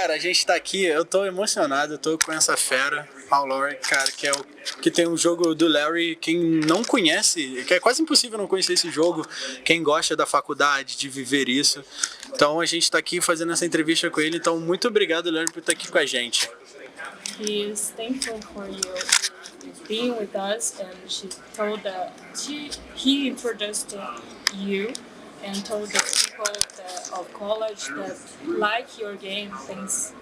Cara, a gente tá aqui, eu tô emocionado, eu tô com essa fera, o Lowe, cara, que tem um jogo do Larry, quem não conhece, que é quase impossível não conhecer esse jogo, quem gosta da faculdade, de viver isso. Então a gente tá aqui fazendo essa entrevista com ele, então muito obrigado, Larry, por estar aqui com a gente. He is thankful for you being with us, and he introduced you and told the people of college that like your game things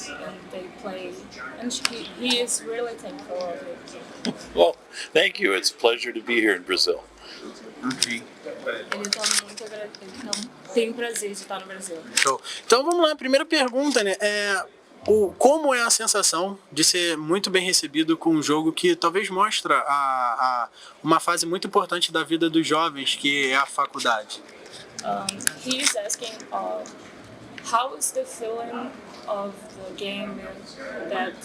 and they play, and he is really thankful of it. Well, thank you. It's a pleasure to be here in Brazil. Ok. Ele tá muito agradecido, então tem o prazer de estar no Brasil. Show. Então vamos lá, primeira pergunta, né? Como é a sensação de ser muito bem recebido com um jogo que talvez mostra uma fase muito importante da vida dos jovens, que é a faculdade? He is asking, how is the feeling of the game that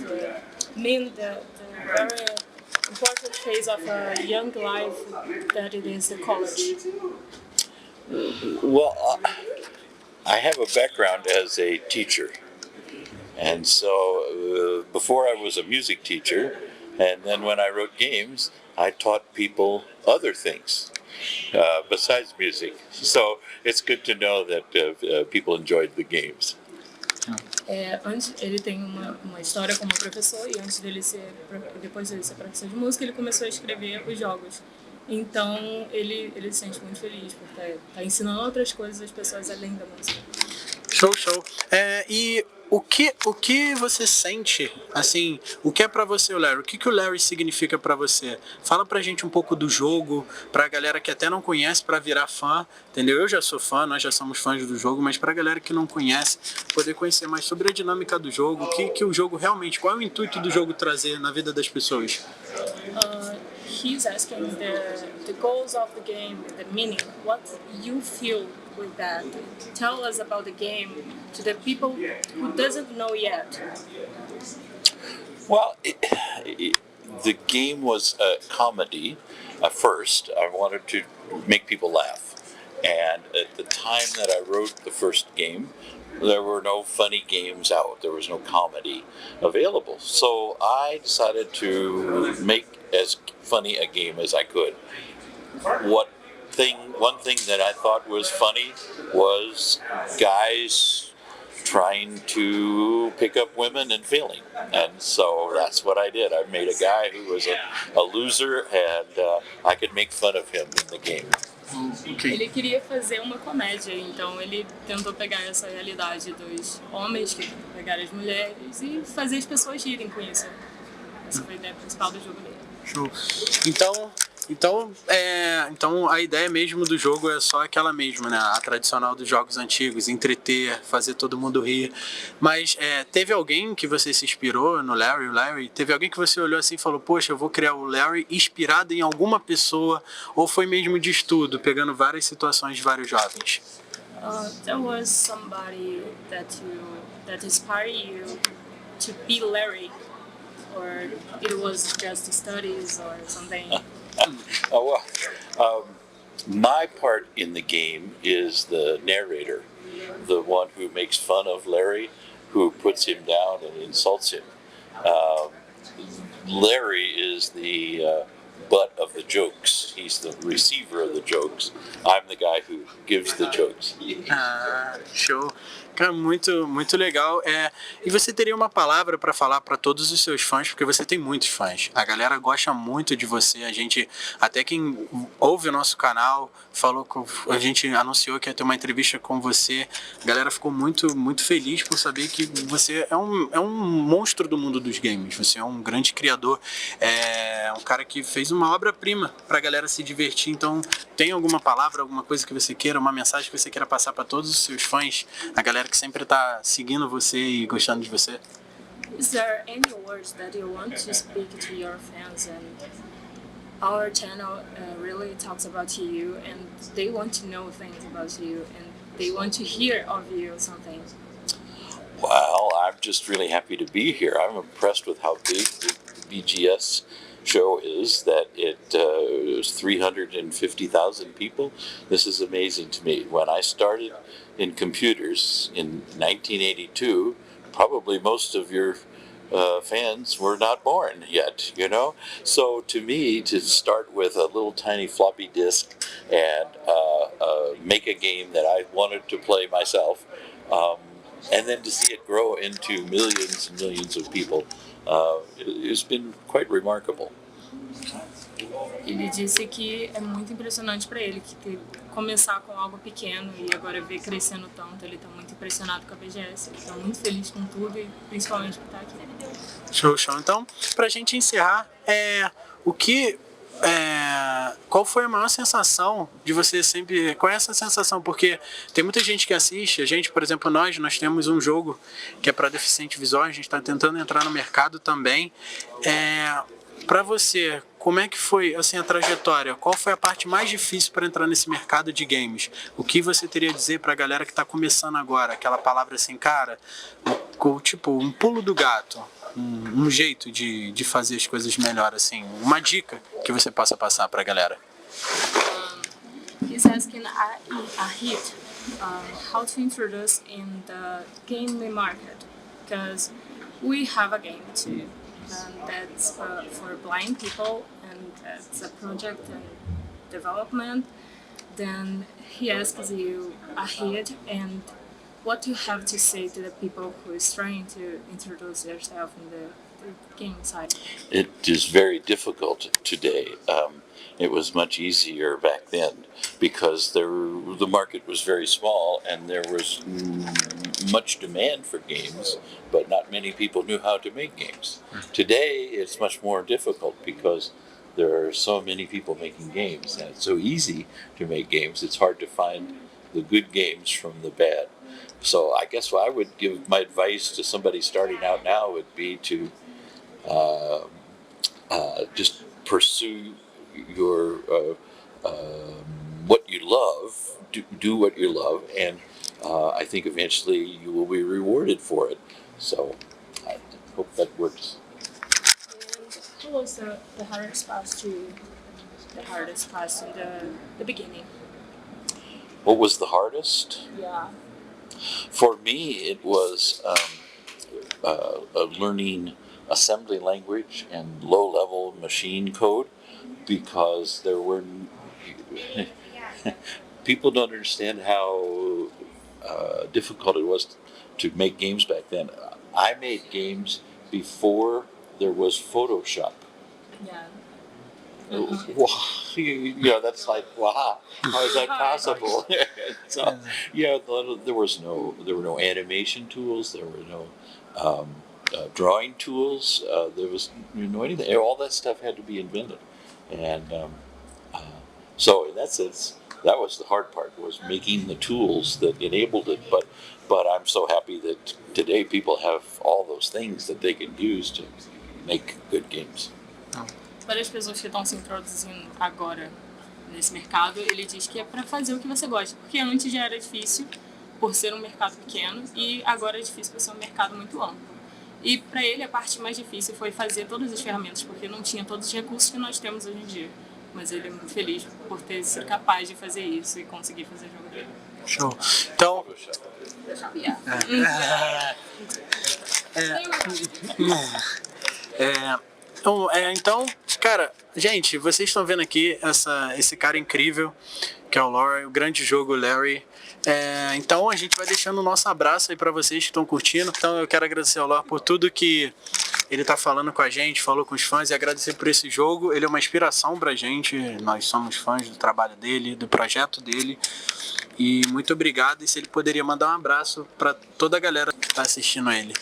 mean the very important phase of a young life that it is the college? Well, I have a background as a teacher. And so before I was a music teacher, and then when I wrote games, I taught people other things besides music. So it's good to know that people enjoyed the games. Antes ele tem uma história como professor, e depois dele ser professor de música, ele começou a escrever os jogos. Então ele se sente muito feliz por estar ensinando outras coisas às pessoas além da música. Show. E o que você sente, assim, o que é pra você o Larry? O que o Larry significa pra você? Fala pra gente um pouco do jogo, pra galera que até não conhece, pra virar fã, entendeu? Eu já sou fã, nós já somos fãs do jogo, mas pra galera que não conhece, poder conhecer mais sobre a dinâmica do jogo, o que o jogo realmente, qual é o intuito do jogo trazer na vida das pessoas? He's asking the goals of the game, the meaning, what you feel with that. Tell us about the game to the people who doesn't know yet. Well, the game was a comedy. First, I wanted to make people laugh. And at the time that I wrote the first game, there were no funny games out. There was no comedy available. So I decided to make as funny a game as I could. One thing that I thought was funny was guys trying to pick up women and failing. And so that's what I did. I made a guy who was a loser, and I could make fun of him in the game. Okay. Ele queria fazer uma comédia, então ele tentou pegar essa realidade dos homens que pegaram as mulheres e fazer as pessoas rirem com isso. Essa foi a ideia principal do jogo dele. Show. Então a ideia mesmo do jogo é só aquela mesma, né? A tradicional dos jogos antigos, entreter, fazer todo mundo rir. Mas teve alguém que você se inspirou no Larry? Teve alguém que você olhou assim e falou, poxa, eu vou criar o Larry inspirado em alguma pessoa? Ou foi mesmo de estudo, pegando várias situações de vários jovens? There was somebody that inspired you to be Larry, or it was just studies or something? My part in the game is the narrator, the one who makes fun of Larry, who puts him down and insults him. Larry is the butt of the jokes. He's the receiver of the jokes. I'm the guy who gives the jokes. Show. Cara, muito legal. E você teria uma palavra para falar para todos os seus fãs, porque você tem muitos fãs. A galera gosta muito de você. A gente, até quem ouve o nosso canal, a gente anunciou que ia ter uma entrevista com você. A galera ficou muito feliz por saber que você é um monstro do mundo dos games. Você é um grande criador. É um cara que fez uma obra-prima para a galera se divertir. Então, tem alguma palavra, alguma coisa que você queira, uma mensagem que você queira passar para todos os seus fãs, a galera que sempre tá seguindo você e gostando de você? Is there any words that you want to speak to your fans? And our channel really talks about you, and they want to know things about you, and they want to hear of you something. Well, I'm just really happy to be here. I'm impressed with how big the BGS show is, that it was 350,000 people. This is amazing to me. When I started in computers in 1982, probably most of your fans were not born yet, you know? So to me, to start with a little tiny floppy disk and make a game that I wanted to play myself, and then to see it grow into millions and millions of people, it's been quite remarkable. Ele disse que é muito impressionante para ele que começar com algo pequeno e agora ver crescendo tanto. Ele está muito impressionado com a BGS, ele está muito feliz com tudo e principalmente por estar aqui. Show, show. Então, pra gente encerrar, qual foi a maior sensação de você sempre... Qual é essa sensação? Porque tem muita gente que assiste, a gente, por exemplo, nós temos um jogo que é para deficiente visual, a gente está tentando entrar no mercado também. Para você, como é que foi assim, a trajetória? Qual foi a parte mais difícil para entrar nesse mercado de games? O que você teria a dizer para a galera que está começando agora? Aquela palavra assim, cara, tipo, um pulo do gato, um jeito de fazer as coisas melhor, assim, uma dica que você possa passar para a galera. He's asking a hit how to introduce in the game market, because we have a game too. And that's for blind people, and that's a project and development. Then he asks you ahead and what you have to say to the people who is trying to introduce yourself in the game side. It is very difficult today. It was much easier back then because the market was very small and there was much demand for games, but not many people knew how to make games. Today, it's much more difficult because there are so many people making games and it's so easy to make games. It's hard to find the good games from the bad. So I guess what I would give my advice to somebody starting out now would be to just pursue your what you love, do what you love, and I think eventually you will be rewarded for it. So I hope that works. And what was the hardest part in the beginning? What was the hardest? Yeah. For me, it was learning assembly language and low-level machine code, because there were people don't understand how difficult it was to make games back then. I made games before there was Photoshop. Yeah. Yeah, that's like, wow, how is that possible? So, yeah, there were no animation tools, there were no drawing tools, there was anything. All that stuff had to be invented, and so in that sense, that was the hard part, was making the tools that enabled it. But I'm so happy that today people have all those things that they can use to make good games. Para as pessoas que estão se introduzindo agora nesse mercado, ele diz que é para fazer o que você gosta, porque antes já era difícil por ser um mercado pequeno e agora é difícil por ser um mercado muito amplo. E para ele a parte mais difícil foi fazer todas as ferramentas, porque não tinha todos os recursos que nós temos hoje em dia. Mas ele é muito feliz por ter sido capaz de fazer isso e conseguir fazer o jogo dele. Show. Então, então, cara, gente, vocês estão vendo aqui esse cara incrível, que é o Lowe, o grande jogo Larry. Então a gente vai deixando o nosso abraço aí para vocês que estão curtindo. Então eu quero agradecer ao Lowe por tudo que ele tá falando com a gente, falou com os fãs, e agradecer por esse jogo. Ele é uma inspiração pra gente, nós somos fãs do trabalho dele, do projeto dele. E muito obrigado, e se ele poderia mandar um abraço para toda a galera que tá assistindo a ele.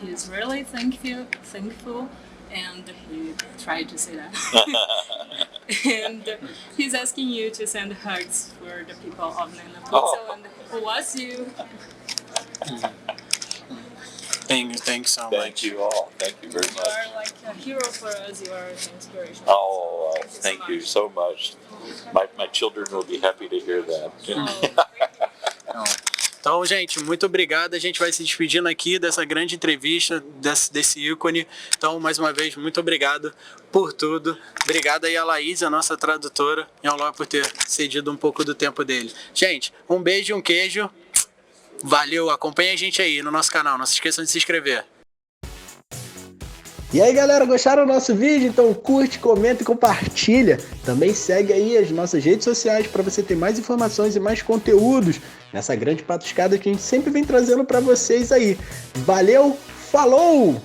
He's really thankful, and he tried to say that. And he's asking you to send hugs for the people of Nanaposo and who loves you. Thanks so much. Thank you all. Thank you very much. You are like a hero for us. You are an inspiration. Oh, thank you so much. My children will be happy to hear that. Então, gente, muito obrigado. A gente vai se despedindo aqui dessa grande entrevista, desse ícone. Então, mais uma vez, muito obrigado por tudo. Obrigado aí a Laís, a nossa tradutora, e ao Lowe por ter cedido um pouco do tempo dele. Gente, um beijo e um queijo. Valeu, acompanha a gente aí no nosso canal, não se esqueçam de se inscrever. E aí galera, gostaram do nosso vídeo? Então curte, comenta e compartilha. Também segue aí as nossas redes sociais para você ter mais informações e mais conteúdos nessa grande patuscada que a gente sempre vem trazendo para vocês aí. Valeu, falou!